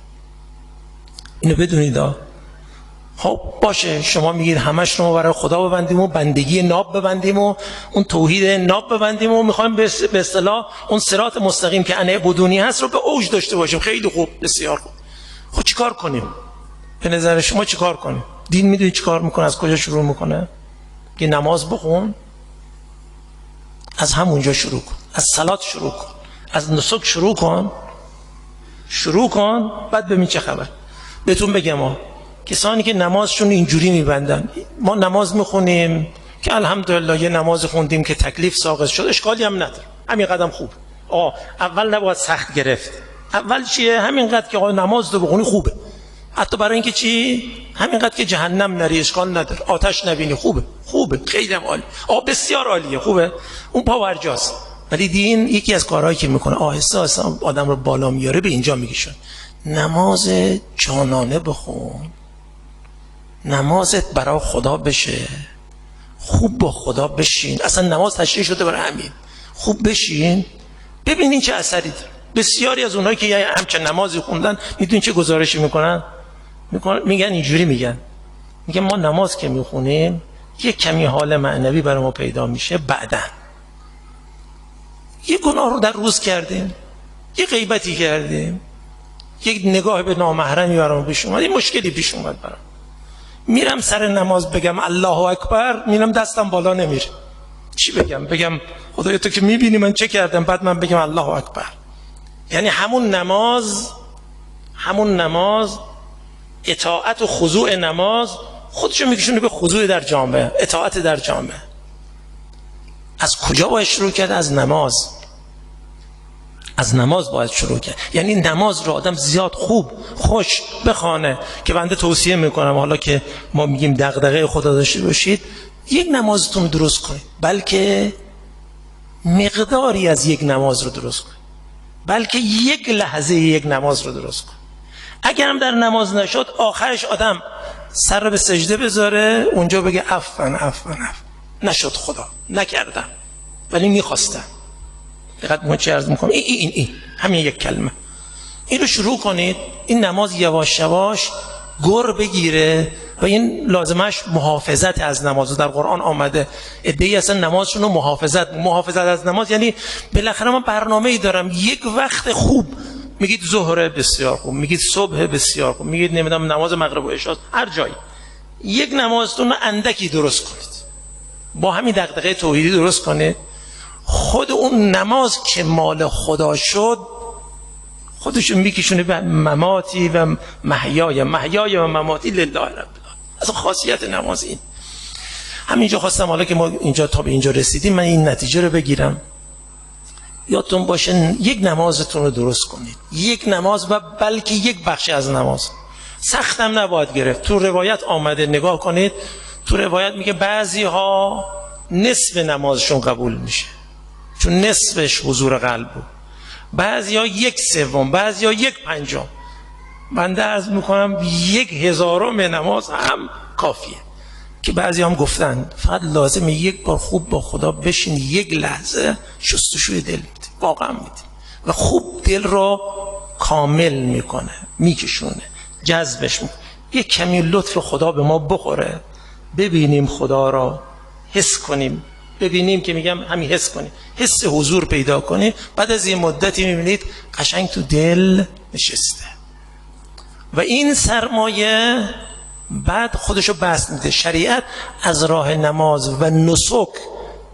اینو بدونید. خب باشه، شما میگید همش رو برای خدا ببندیم و بندگی ناب ببندیم و اون توحید ناب ببندیم و میخوایم به اصطلاح اون صراط مستقیم که انه بدونی هست رو به اوج داشته باشیم. خیلی خوب، بسیار خوب. خب چیکار کنیم؟ به نظر شما چیکار کنیم؟ دین میدونی چیکار میکنه؟ از کجا شروع میکنه؟ که نماز بخون، از همونجا شروع کن، از صلات شروع کن، از نسک شروع کن، بعد ببین چه خبر. بهتون بگم کسانی که نمازشون اینجوری میبندن، ما نماز میخونیم که الحمدلله یه نماز خوندیم که تکلیف ساقط شد، اشکالی هم نداره، همین قدم خوب. اول نباید سخت گرفت. اول چیه؟ همینقدر که نماز رو بخونی خوبه، حتی برای اینکه چی؟ همینقدر که جهنم نری، اشکال نداره، آتش نبینی، خوبه، خیلی هم عالی، بسیار عالیه، خوبه، اون پاورجاست. ولی دین یکی از کارهایی که میکنه آهسته آهسته آدم رو بالا میاره، به اینجا میگیشن نماز جانانه بخون، نمازت برای خدا بشه، خوب با خدا بشین. اصلا نماز تشریح شده برای همین، خوب بشین، ببینین چه اثری داره. بسیاری از اونایی که همچین نمازی خوندن میدونین چه گزارشی میکنن میگن اینجوری میگن ما نماز که میخونیم یه کمی حال معنوی برای ما پیدا میشه، بعدن یه گناه رو در روز کردیم، یه غیبتی کردیم، یک نگاه به نامحرمی برام پیش اومد، یه مشکلی پیش اومد برام، میرم سر نماز بگم الله اکبر، میرم دستم بالا نمیره. چی بگم خدایا تو که میبینی من چه کردم، بعد من بگم الله اکبر؟ یعنی همون نماز اطاعت و خضوع نماز خودشو میکشونه به خضوع در جامعه، اطاعت در جامعه. از کجا باید شروع کرد؟ از نماز باید شروع کرد. یعنی نماز رو آدم زیاد خوب خوش بخوانه، که بنده توصیه میکنم حالا که ما میگیم دغدغه خدا داشته باشید، یک نمازتون درست کنید، بلکه مقداری از یک نماز رو درست کنید، بلکه یک لحظه یک نماز رو درست کنید. اگرم در نماز نشد، آخرش آدم سر رو به سجده بذاره، اونجا بگه عفوا نشد، خدا نکردم ولی میخواستم. دقیقاً من چه عرض میکنم، این همین یک کلمه، این رو شروع کنید. این نماز یواش یواش گر بگیره و این لازمش محافظت از نماز. در قرآن آمده ادعی اصلا نمازشون رو محافظت از نماز، یعنی بالاخره من برنامه‌ای دارم، یک وقت خوب میگید ظهر بسیار خوب، میگید صبح بسیار خوب، میگید نمیدونم نماز مغرب و عشاء، هر جایی یک نمازتون اندکی درست کنید، با همین دغدغه توحیدی درست کنید. خود اون نماز که مال خدا شد، خودشو میکشونه به مماتی و محیای و مماتی لله رب العالمین. اصلا خاصیت نماز این. همینجا خواستم حالا که ما اینجا تا به اینجا رسیدیم، من این نتیجه رو بگیرم، یادتون باشه یک نمازتون رو درست کنید، یک نماز و بلکه یک بخشی از نماز. سختم نباید گرفت. تو روایت آمده، نگاه کنید، تو روایت میگه بعضی ها نصف نمازشون قبول میشه چون نصفش حضور قلب بود، بعضی ها 1/3، بعضی ها 1/5. بنده عرض میکنم 1/1000 نماز هم کافیه، که بعضی هم گفتن فقط لازمه یک بار خوب با خدا بشین، یک لحظه شستشوی دل میده، واقعا میده و خوب دل رو کامل میکنه، میکشونه، جذبش میکنه. یک کمی لطف خدا به ما بخوره، ببینیم خدا را، حس کنیم، ببینیم که میگم همین حس کنیم، حس حضور پیدا کنیم. بعد از این مدتی میبینید قشنگ تو دل نشسته. و این سرمایه بعد خودشو بسط میده. شریعت از راه نماز و نسک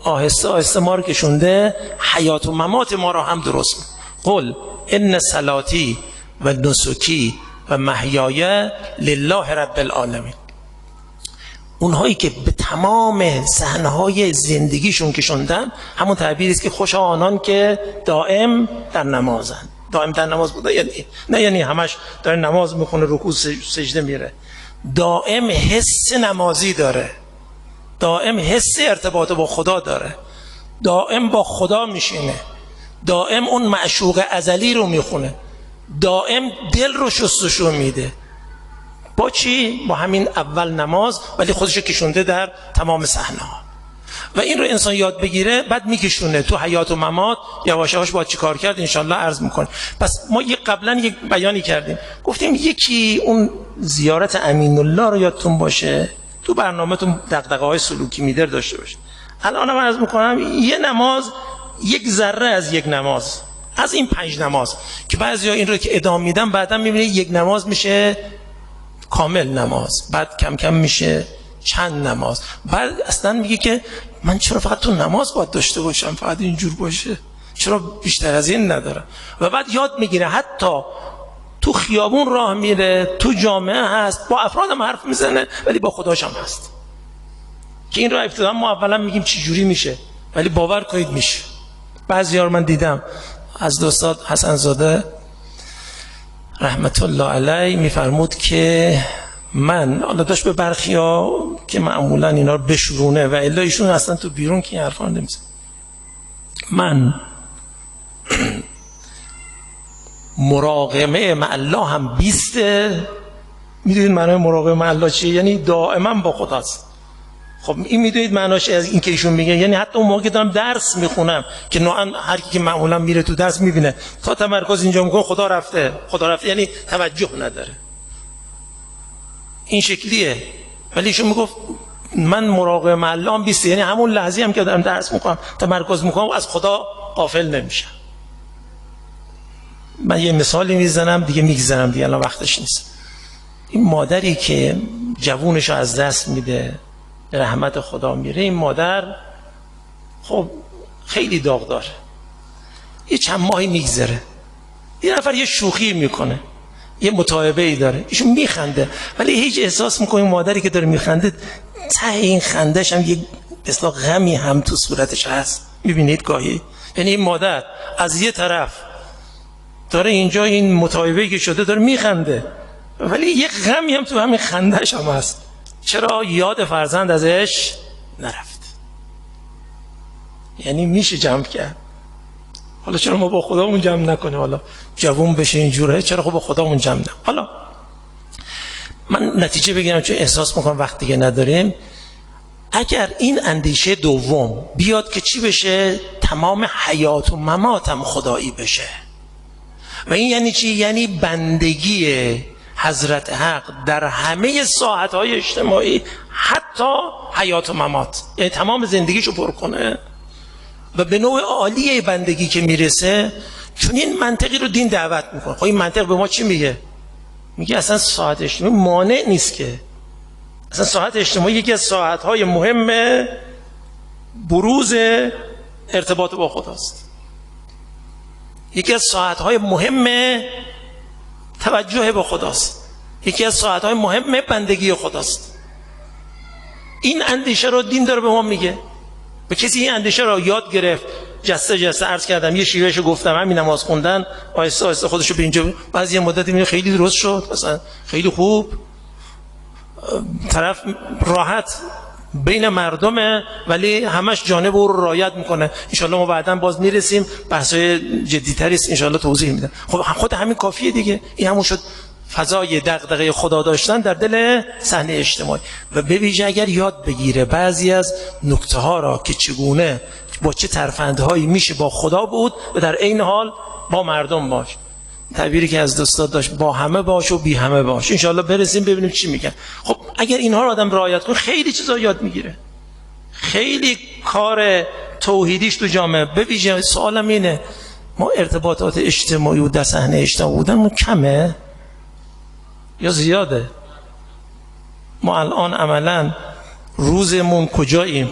آهسته آهسته ما رو کشونده حیات و ممات ما رو هم درست میده. قل ان صلاتی و نسکی و محیای لله رب العالمین. اونهایی که به تمام صحنه‌های زندگیشون کشوندن، همون تعبیری است که خوش آنان که دائم در نمازن. دائم در نماز بوده یعنی نه یعنی همش داره نماز میخونه رکوع سجده میره، دائم حس نمازی داره، دائم حس ارتباط با خدا داره، دائم با خدا میشینه، دائم اون معشوق ازلی رو میخونه، دائم دل رو شستشو میده. با چی؟ با همین اول نماز، ولی خودشو کشونده در تمام صحنه ها. و این رو انسان یاد بگیره بعد میکشونه تو حیات و ممات. یواش یواش باید چی کار کرد انشالله عرض میکنه. پس ما قبلا یک بیانی کردیم، گفتیم یکی اون زیارت امین الله رو یادتون باشه، تو برنامه‌تون دغدغه های سلوکی میدر داشته باشه. الان من عرض میکنم یه نماز یک ذره از یک نماز، از این 5 نماز که بعضیا این رو که ادامه میدن بعدا میبینه یک نماز میشه کامل نماز، بعد کم کم میشه چند نماز، بعد اصلا میگه که من چرا فقط تو نماز باید داشته باشم، فقط اینجور باشه، چرا بیشتر از این ندارم. و بعد یاد میگیره حتی تو خیابون راه میره، تو جامعه هست، با افرادم حرف میزنه ولی با خداش هم هست. که این رو ابتدا ما اولا میگیم چی جوری میشه، ولی باور کنید میشه. بعضی‌ها رو من دیدم از دوستاد حسن زاده رحمت الله علیه میفرمود که من حالا داشت به برخیا که معمولا اینا رو بشورونه و الا ایشون اصلا تو بیرون که این حرفا نمیزنه. من مراقبه مع الله هم 20. میدونید معنای مراقبه مع الله چیه؟ یعنی دائما با خداست. خب این میدونید معناش از این که ایشون میگه، یعنی حتی اون موقع که دارم درس میخونم که نوعا هر کی که معمولا میره تو درس میبینه تا تمرکز اینجا میکنه خدا رفته، خدا رفته، یعنی توجه نداره، این شکلیه. ولی ایشون میگفت من مراقبه مع الله هم 20، یعنی همون لحظه هم که دارم درس میکنم تمرکز میکنم از خدا غافل نمیشم. من یه مثالی میزنم دیگه میگذرم دیگه، الان وقتش نیست. این مادری که جوونش رو از دست میده رحمت خدا میره، این مادر خب خیلی داغ داره. یه چند ماهی میگذره، یه نفر یه شوخی میکنه، یه مصاحبه ای داره، ایشون میخنده ولی هیچ احساس میکنه مادری که داره میخنده ته این خندش هم یه اصلا غمی هم تو صورتش هست. میبینید گاهی یعنی این مادر از یه طرف داره اینجا این مصاحبه‌ای که شده داره میخنده ولی یه غمی هم تو همین خندش هم هست. چرا؟ یاد فرزند ازش نرفت. یعنی میشه جمع کرد. حالا چرا ما با خدامون جمع نکنیم؟ حالا جوون بشه اینجوره، چرا خب با خدامون جمع نکنیم؟ حالا من نتیجه بگیرم چون احساس میکنم وقت دیگه نداریم. اگر این اندیشه دوم بیاد که چی بشه؟ تمام حیات و مماتم خدایی بشه. و این یعنی چی؟ یعنی بندگی حضرت حق در همه ساحت‌های اجتماعی، حتی حیات و ممات، یعنی تمام زندگیشو پر کنه. و به نوع عالیه بندگی که میرسه، چون این منطقی رو دین دعوت میکنه. خب این منطق به ما چی میگه؟ میگه اصلا ساحت اجتماعی مانع نیست که، اصلا ساحت اجتماعی یکی از ساحت‌های مهم بروز ارتباط با خداست، یکی از ساعتهای مهم توجه به خداست، یکی از ساعتهای مهم بندگی خداست. این اندیشه رو دین داره به ما میگه. به کسی این اندیشه رو یاد گرفت، جسته جسته عرض کردم یه شیوهشو گفتم، همین نماز خوندن آهسته آهسته خودشو به اینجا، بعضی مدتی میگه خیلی درست شد، مثلا خیلی خوب، طرف راحت بین مردمه ولی همش جانب او رو رعایت میکنه. انشالله ما بعداً باز میرسیم بحثای جدی‌تری است انشالله توضیح میدم. خب خود همین کافیه دیگه. این همون شد فضای دغدغه خدا داشتن در دل صحنه اجتماعی. و به ویژه اگر یاد بگیره بعضی از نکته ها را که چگونه با چه ترفندهایی میشه با خدا بود و در عین حال با مردم باش. تعبیری که از دوستان داشت، با همه باش و بی همه باش. انشالله برسیم ببینیم چی میگن. خب اگر اینها رو آدم رعایت کنه خیلی چیزا یاد میگیره، خیلی کار توحیدیش تو جامعه. به ویژه سوالم اینه، ما ارتباطات اجتماعی و در صحنه اجتماعی بودنمون کمه یا زیاده؟ ما الان عملا روزمون کجاییم؟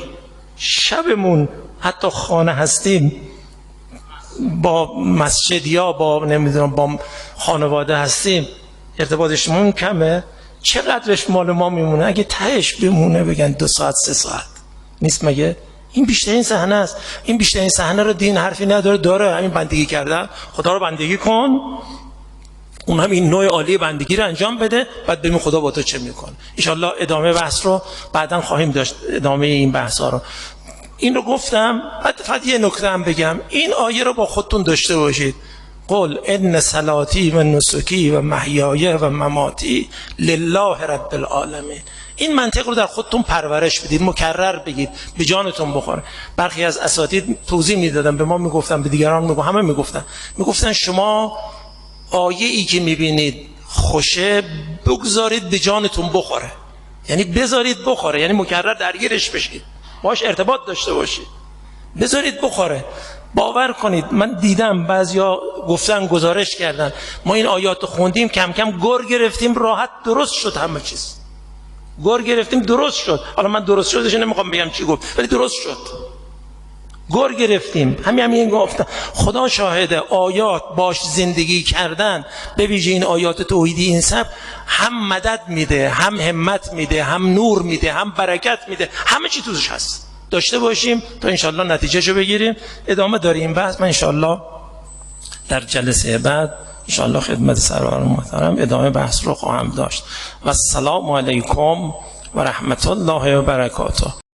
شبمون حتی خانه هستیم با مسجد یا با نمیدونم با خانواده هستیم ارتباطشمون کمه. چقدرش مال ما میمونه؟ اگه تهش بمونه بگن 2 ساعت 3 ساعت نیست مگه؟ این بیشترین صحنه است. این بیشترین صحنه رو دین حرفی نداره، داره همین بندگی کردن. خدا رو بندگی کن، اون هم این نوع عالی بندگی رو انجام بده، بعد ببین خدا با تو چه میکنه. ان شاءالله ادامه بحث رو بعداً خواهیم داشت، ادامه این بحث ها رو. این رو گفتم. بعد فقط یه نکته هم بگم، این آیه رو با خودتون داشته باشید. قل ان صلاتی و نسکی و محیای و مماتی لله رب العالمین. این منطق رو در خودتون پرورش بدید، مکرر بگید، به جانتون بخوره. برخی از اساتید توضیح میدادن، به ما میگفتن، به دیگران میگفتن، همه میگفتن شما آیه ای که میبینید خوشه بگذارید به جانتون بخوره، یعنی بذارید بخوره، یعنی مکرر درگیرش بشید، باش ارتباط داشته باشید، بذارید بخوره. باور کنید من دیدم بعضیا گفتن، گزارش کردن، ما این آیات خوندیم کم کم گر گرفتیم، راحت درست شد همه چیز. گر گرفتیم درست شد. حالا من درست شدش نمیخوام بگم چی گفت، ولی درست شد. گر گرفتیم. همین گفتم. خدا شاهده، آیات باش زندگی کردن، به ویژه این آیات توحیدی این سب هم مدد میده، هم همت میده، هم نور میده، هم برکت میده، همه چی توش هست. داشته باشیم تا انشالله نتیجهشو بگیریم. ادامه داریم بحث. من انشالله در جلسه بعد انشالله خدمت سرور محترم ادامه بحث رو خواهم داشت. و السلام علیکم و رحمت الله و برکاته.